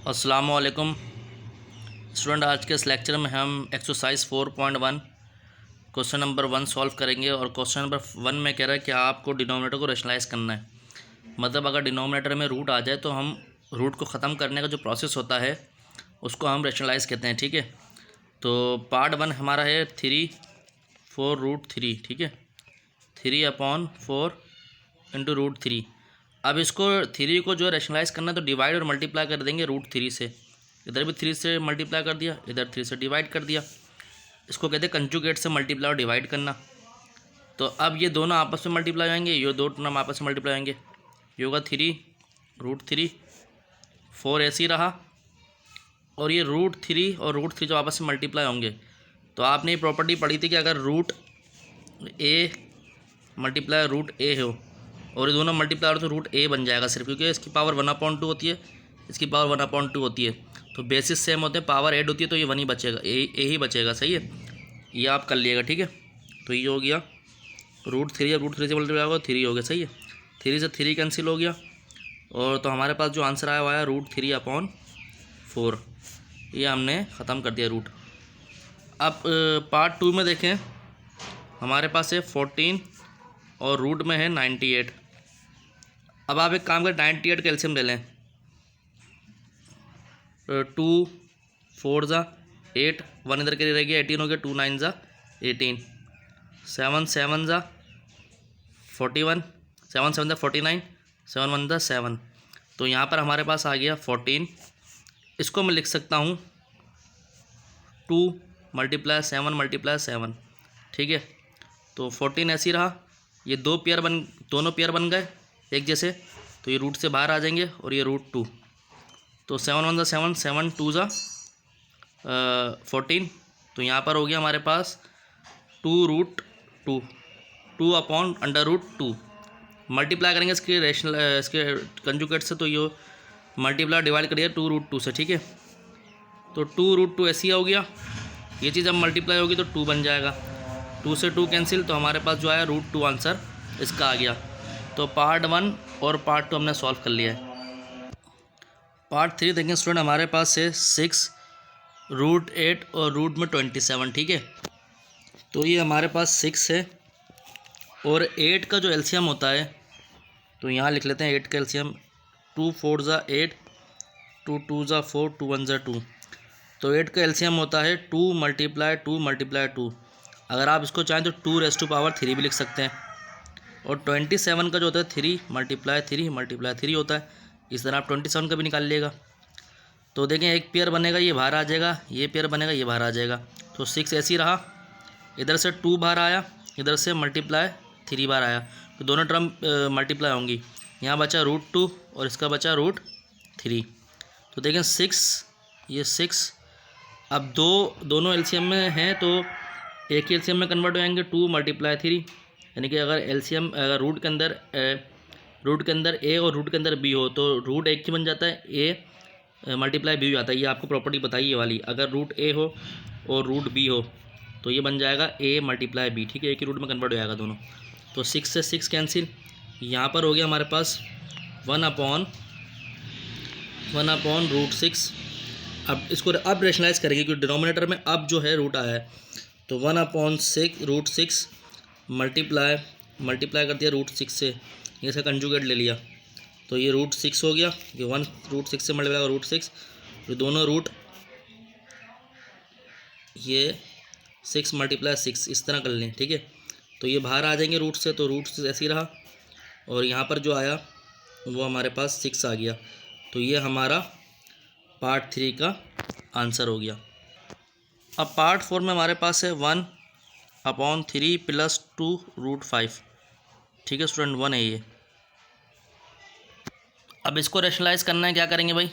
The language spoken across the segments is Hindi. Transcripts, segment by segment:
अस्सलामुअलैकुम स्टूडेंट। आज के इस लेक्चर में हम एक्सरसाइज 4.1 क्वेश्चन नंबर 1 सॉल्व करेंगे। और क्वेश्चन नंबर 1 में कह रहा है कि आपको डिनोमिनेटर को रेशनलाइज करना है। मतलब अगर डिनोमिनेटर में रूट आ जाए तो हम रूट को ख़त्म करने का जो प्रोसेस होता है उसको हम रेशनलाइज कहते हैं। ठीक है, तो पार्ट 1 हमारा है 3/4√3। ठीक है, 3/4 इंटू √3। अब इसको 3 को जो रेशनलाइज करना है तो डिवाइड और मल्टीप्लाई कर देंगे √3 से। इधर भी 3 से मल्टीप्लाई कर दिया, इधर 3 से डिवाइड कर दिया। इसको कहते हैं कंजुगेट से मल्टीप्लाई और डिवाइड करना। तो अब ये दोनों आपस में मल्टीप्लाई होंगे, ये दो टर्म आपस में मल्टीप्लाई होंगे। ये होगा 3√3, 4 ऐसे ही रहा। और ये √3 और √3 जो आपस में मल्टीप्लाई होंगे तो आपने ये प्रॉपर्टी पढ़ी थी कि अगर √a मल्टीप्लाई √a हो और ये दोनों मल्टीप्लाई हो तो √a बन जाएगा सिर्फ, क्योंकि इसकी पावर 1/2 होती है, इसकी पावर 1/2 होती है। तो बेसिस सेम होते हैं, पावर ऐड होती है, तो ये 1 ही बचेगा, ए ही बचेगा। सही है, ये आप कर लिएगा। ठीक है, तो ये हो गया √3, अब √3 से मल्टीप्लाई होगा 3 हो गया। सही है, 3 से 3 कैंसिल हो गया। और तो हमारे पास जो आंसर आया हुआ है √3/4। ये हमने ख़त्म कर दिया रूट। अब पार्ट 2 में देखें, हमारे पास है 14 और रूट में है 98। अब आप एक काम करें, 98 का एलसीएम ले लें। 2 4 ज़ा 8, 1 इधर के लिए रह गया, 18 हो गया। 2 9 ज़ा 18, 7 7 ज़ा 41, 7 7 ज़ा 49, 7 1 ज़ा 7। तो यहाँ पर हमारे पास आ गया 14। इसको मैं लिख सकता हूँ 2 × 7 × 7। ठीक है, तो 14 ऐसे ही रहा। ये दोनों पेयर बन गए एक जैसे, तो ये रूट से बाहर आ जाएंगे और ये √2। तो 7 1 ज़ा 7, 7 2 ज़ा 14। तो यहाँ पर हो गया हमारे पास 2√2, 2/√2। मल्टीप्लाई करेंगे इसके कंजुगेट से, तो ये मल्टीप्लाई डिवाइड करिए 2√2 से। ठीक है, तो 2√2 ऐसे ही हो गया। ये चीज़ अब मल्टीप्लाई होगी तो 2 बन जाएगा, 2 से 2 कैंसिल, तो हमारे पास जो आया √2 आंसर इसका आ गया। तो पार्ट 1 और पार्ट 2 हमने सॉल्व कर लिया है। पार्ट 3 देखें स्टूडेंट, हमारे पास है 6 √8 और रूट में 27। ठीक है, तो ये हमारे पास 6 है और 8 का जो एलसीएम होता है तो यहाँ लिख लेते हैं 8 का एलसीएम। 2 4 ज़ा 8, 2 2 ज़ा 4, 2 1 ज़ा 2। तो 8 का एलसीएम होता है 2 × 2 × 2। अगर आप इसको चाहें तो 2⁻³ भी लिख सकते हैं। और 27 का जो होता है 3 × 3 × 3 होता है। इस तरह आप 27 का भी निकाल लीजिएगा। तो देखें, एक पेयर बनेगा, ये बाहर आ जाएगा, ये पेयर बनेगा, ये बाहर आ जाएगा। तो 6 ऐसे ही रहा। इधर से 2 बाहर आया, इधर से मल्टीप्लाई 3 बार आया, तो दोनों टर्म मल्टीप्लाई होंगी। यहाँ बचा √2 और इसका बचा √3। तो देखें 6, ये 6। अब दोनों एलसीएम में हैं तो एक ही एलसीएम में कन्वर्ट हो जाएंगे, 2 × 3। यानी कि अगर एलसीएम रूट के अंदर ए और रूट के अंदर बी हो तो रूट एक ही बन जाता है, ए × बी हो जाता है। ये आपको प्रॉपर्टी बताई ये वाली। अगर √a हो और √b हो तो ये बन जाएगा a × b। ठीक है, एक ही रूट में कन्वर्ट हो जाएगा दोनों। तो 6 से 6 कैंसिल, यहाँ पर हो गया हमारे पास 1/√6। अब इसको अब रेशनलाइज करेंगे क्योंकि डिनोमिनेटर में अब जो है रूट आया है। तो 1/√6 मल्टीप्लाई कर दिया √6 से, ये इसका कंजुगेट ले लिया, तो ये √6 हो गया। ये 1 √6 से मल्टीप्लाई √6, तो दोनों रूट ये 6 × 6 इस तरह कर लें। ठीक है, तो ये बाहर आ जाएंगे रूट से, तो √6 ऐसे ही रहा। और यहाँ पर जो आया वो हमारे पास 6 आ गया। तो ये हमारा पार्ट 3 का आंसर हो गया। अब पार्ट 4 में हमारे पास है 1/3 + 2√5। ठीक है स्टूडेंट, 1 है ये। अब इसको रेशनलाइज करना है, क्या करेंगे भाई?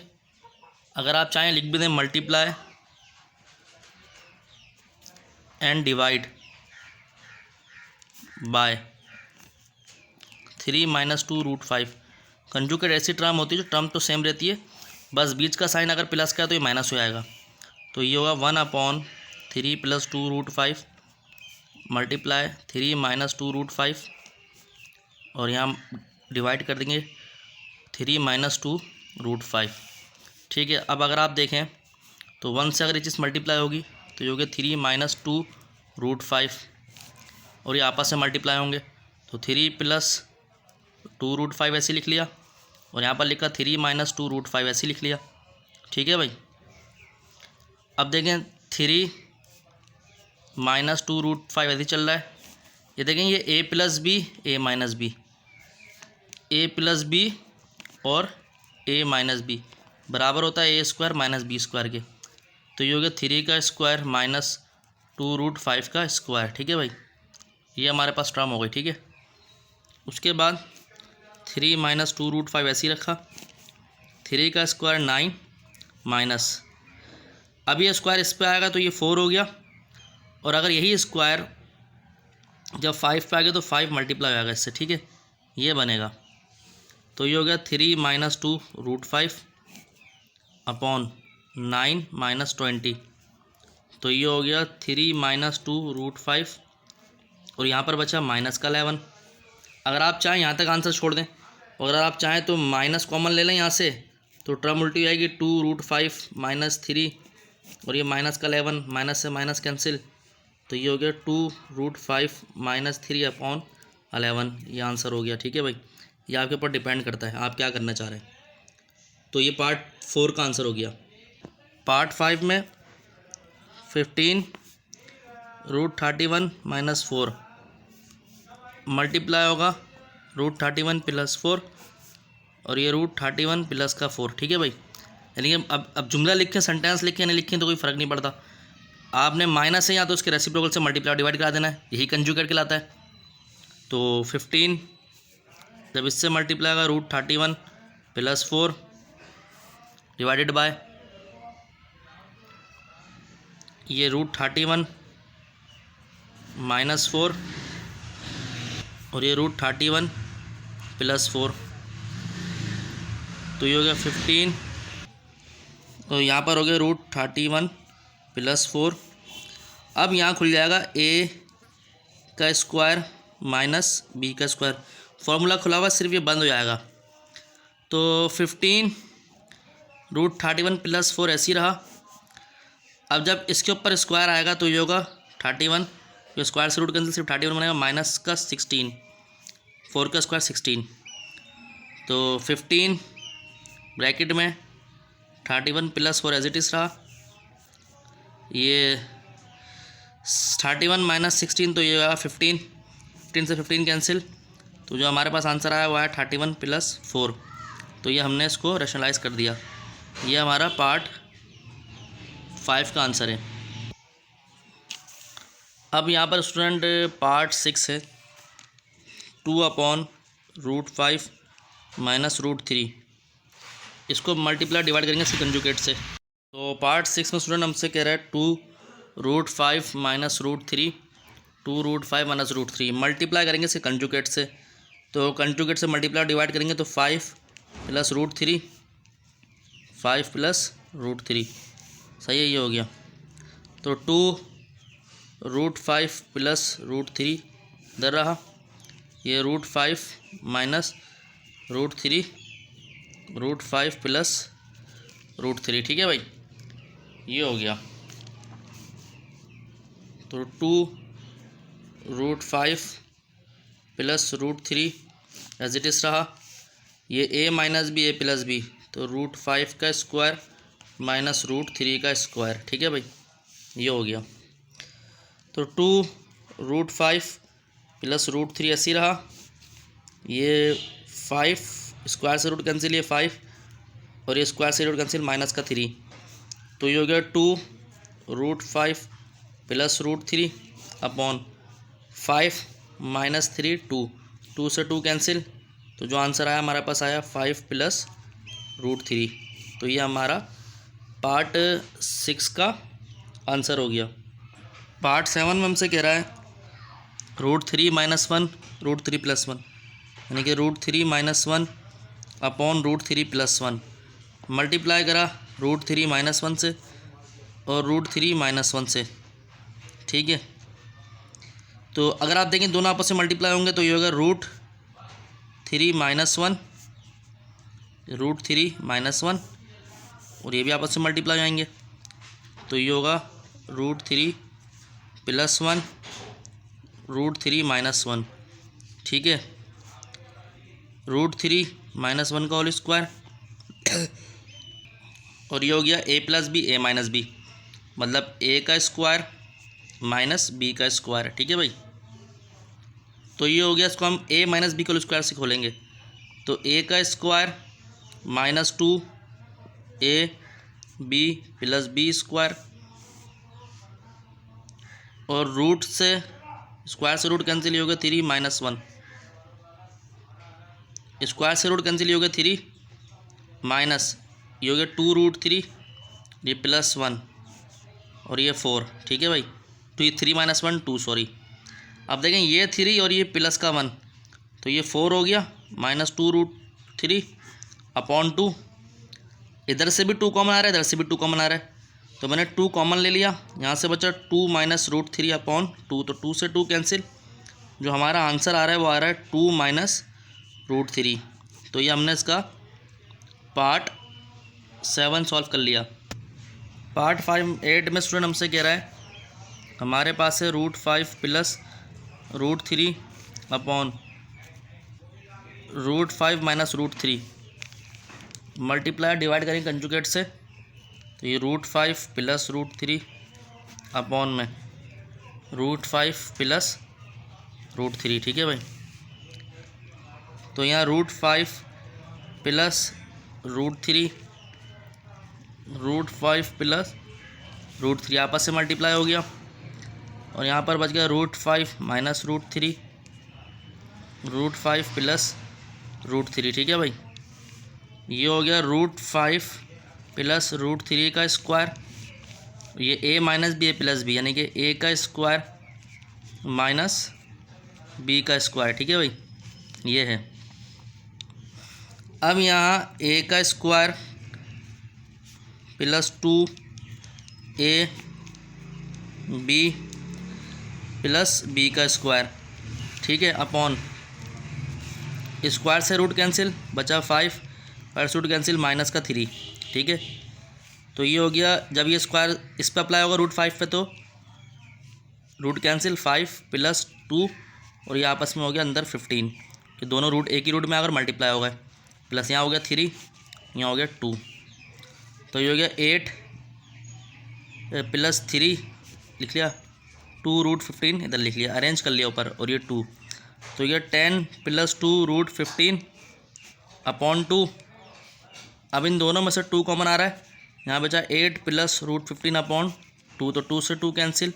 अगर आप चाहें लिख भी दें multiply and divide by 3 - 2√5। Conjugate ऐसी टर्म होती है जो टर्म तो सेम रहती है, बस बीच का साइन अगर प्लस का है तो ये माइनस हो जाएगा। तो ये होगा 1/3 + 2√5 मल्टीप्लाई 3 - 2√5 और यहाँ डिवाइड कर देंगे 3 - 2√5। ठीक है। अब अगर आप देखें तो 1 से अगर ये चीज़ मल्टीप्लाई होगी तो ये हो गया 3 माइनस 2 रूट 5, और ये आपस में मल्टीप्लाई होंगे तो 3 प्लस 2 रूट 5 ऐसे लिख लिया, और यहाँ पर लिखा 3 माइनस 2 रूट 5 ऐसे लिख लिया। ठीक है भाई। अब देखें 3 माइनस 2 रूट 5 ऐसे चल रहा है। ये देखें ये a plus B A minus B, A plus B और a माइनस बी बराबर होता है a square minus B square के। तो ये हो गया 3 का स्क्वायर माइनस 2 रूट 5 का स्क्वायर। ठीक है भाई, ये हमारे पास टर्म हो गई। ठीक है। उसके बाद 3 माइनस 2 रूट 5 ऐसे ही रखा, 3 का स्क्वायर 9 माइनस, अब ये स्क्वायर इस पे आएगा तो ये 4 हो गया, और अगर यही स्क्वायर जब 5 पे आ गया तो 5 मल्टीप्लाई आएगा इससे। ठीक है, ये बनेगा। तो ये हो गया 3 माइनस 2 रूट 5 अपॉन 9 माइनस 20, तो ये हो गया 3 माइनस 2 रूट 5, और यहाँ पर बचा माइनस का 11। अगर आप चाहें यहाँ तक आंसर छोड़ दें, और अगर आप चाहें तो माइनस कॉमन ले लें यहाँ से, तो टर्म उल्टी आएगी 2 रूट 5 माइनस 3, और ये माइनस का 11, माइनस से माइनस कैंसिल, तो ये हो गया 2 रूट 5 माइनस 3 अपॉन 11, ये आंसर हो गया। ठीक है भाई, ये आपके ऊपर डिपेंड करता है आप क्या करना चाह रहे हैं। तो ये पार्ट 4 का आंसर हो गया। पार्ट 5 में 15 रूट 31 माइनस 4 मल्टीप्लाई होगा रूट 31 प्लस 4, और ये रूट 31 प्लस का 4। ठीक है भाई, यानी कि अब जुमला लिखें, सेंटेंस लिखें नहीं लिखें तो कोई फ़र्क नहीं पड़ता। आपने माइनस से या तो उसके रेसिप्रोकल से मल्टीप्लाई डिवाइड करा देना है, यही कंजुगेट कहलाता है। तो 15 जब इससे मल्टीप्लाई होगा रूट 31 प्लस 4 डिवाइडेड बाय ये रूट 31 माइनस 4, और ये रूट 31 प्लस 4, तो ये हो गया 15, तो यहाँ पर हो गया रूट 31 प्लस 4। अब यहाँ खुल जाएगा a का स्क्वायर माइनस b का स्क्वायर, फॉर्मूला खुला हुआ सिर्फ ये बंद हो जाएगा। तो 15 रूट 31 प्लस 4 ऐसे ही रहा। अब जब इसके ऊपर स्क्वायर आएगा तो ये होगा 31, तो स्क्वायर से रूट कैंसिल, सिर्फ 31 बनेगा, माइनस का 16, 4 का स्क्वायर 16, तो 15 ब्रैकेट में 31 प्लस 4 एज इट इज़ रहा, ये 31 माइनस 16, तो ये आया 15, 15 से 15 कैंसिल, तो जो हमारे पास आंसर आया वो आया 31 प्लस 4। तो ये हमने इसको रैशनलाइज कर दिया। ये हमारा पार्ट 5 का आंसर है। अब यहाँ पर स्टूडेंट पार्ट 6 है, 2 अपॉन रूट 5 माइनस रूट 3, इसको मल्टीप्लाई डिवाइड करेंगे इसके कंजुगेट से। तो पार्ट 6 में स्टूडेंट हमसे कह रहा है 2 root 5 minus root 3, 2 root 5 minus root 3 multiply करेंगे इसके कंजुगेट से। तो कंजुगेट से मल्टीप्लाई डिवाइड करेंगे तो 5 प्लस रूट 3, 5 प्लस रूट 3, सही है, ये हो गया। तो 2 रूट 5 प्लस रूट 3 इधर रहा, ये root 5 minus root 3, root 5 plus root 3। ठीक है भाई, ये हो गया। तो 2 root 5 plus root 3 as it is रहा, ये a minus B A plus B, तो रूट 5 का स्क्वायर माइनस रूट 3 का स्क्वायर। ठीक है भाई, ये हो गया। तो 2 रूट 5 प्लस रूट 3 ऐसी रहा, ये 5 स्क्वायर से रूट कैंसिल, ये 5, और ये स्क्वायर से रूट कैंसिल माइनस का 3, तो ये हो गया 2 root 5 plus root 3 upon 5 minus 3, 2 से 2 कैंसिल, तो जो आंसर आया हमारे पास आया 5 प्लस रूट 3। तो ये हमारा पार्ट 6 का आंसर हो गया। पार्ट 7 में हमसे कह रहा है रूट 3 माइनस 1 रूट 3 प्लस 1, यानी कि root 3 minus 1 upon root 3 plus 1 multiply करा रूट 3 माइनस 1 से और रूट 3 माइनस 1 से। ठीक है, तो अगर आप देखें दोनों आपस में मल्टीप्लाई होंगे तो ये होगा रूट 3 माइनस 1, रूट 3 माइनस 1 और ये भी आपस में मल्टीप्लाई हो जाएंगे। तो ये होगा √3 + 1 √3 - 1, ठीक है। √3 - 1 का होल स्क्वायर और ये हो गया a + b a - b, मतलब a का स्क्वायर माइनस b का स्क्वायर, ठीक है भाई। तो ये हो गया, इसको हम a - b का होल स्क्वायर से खोलेंगे। तो a का स्क्वायर -2ab + b स्क्वायर, और रूट से स्क्वायर से रूट कैंसिल हो गया 3 - 1, स्क्वायर से रूट कैंसिल हो गया 3 माइनस ये हो गया 2√3, ये +1 और ये 4, ठीक है भाई। तो ये 3 - 1 2, सॉरी। अब देखें ये 3 और ये प्लस का 1, तो ये 4 हो गया -2√3/2। इधर से भी 2 कॉमन आ रहा है, इधर से भी 2 कॉमन आ रहा है, तो मैंने 2 कॉमन ले लिया। यहाँ से बचा 2 - √3/2, तो 2 से 2 कैंसिल। जो हमारा आंसर आ रहा है वो आ रहा है 2 - √3। तो ये हमने इसका पार्ट 7 सॉल्व कर लिया। पार्ट 8 में स्टूडेंट हमसे कह रहा है हमारे पास है √5 + √3/√5 - √3, मल्टीप्लाई डिवाइड करेंगे कंजुगेट से। तो ये √5 + √3 में √5 + √3, ठीक है भाई। तो यहाँ √5 + √3 √5 + √3 आपस से मल्टीप्लाई हो गया, और यहाँ पर बच गया √5 - √3 √5 + √3, ठीक है भाई। ये हो गया √5 + √3 का स्क्वायर, ये a - b a + b, यानी कि a का स्क्वायर माइनस b का स्क्वायर, ठीक है भाई, ये है। अब यहाँ a का स्क्वायर + 2ab + b का स्क्वायर, ठीक है, अपॉन स्क्वायर से रूट कैंसिल, बचा 5 और रूट कैंसिल -3, ठीक है। तो ये हो गया, जब ये स्क्वायर इस पर अप्लाई होगा √5 पे, तो रूट कैंसिल 5 + 2 और ये आपस में हो गया अंदर 15, कि दोनों रूट एक ही रूट में अगर मल्टीप्लाई हो गए, प्लस यहाँ हो गया 3, यहाँ हो गया 2, तो ये हो गया 8 + 3 लिख लिया, 2√15 इधर लिख लिया, अरेंज कर लिया ऊपर, और ये 2, तो ये 10 + 2√15/2। अब इन दोनों में से 2 कॉमन आ रहा है, यहाँ बचा 8 + √15/2, तो 2 से 2 कैंसिल,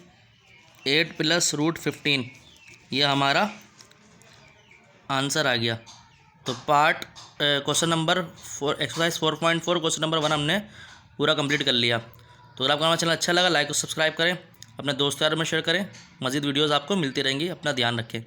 8 + √15, ये हमारा आंसर आ गया। तो part question number 4 exercise 4.4 question number 1 हमने पूरा कंप्लीट कर लिया। तो अगर आपको हमारा चैनल अच्छा लगा, लाइक और सब्सक्राइब करें, अपने दोस्त यार में शेयर करें। मज़ीद वीडियोज़ आपको मिलती रहेंगी। अपना ध्यान रखें।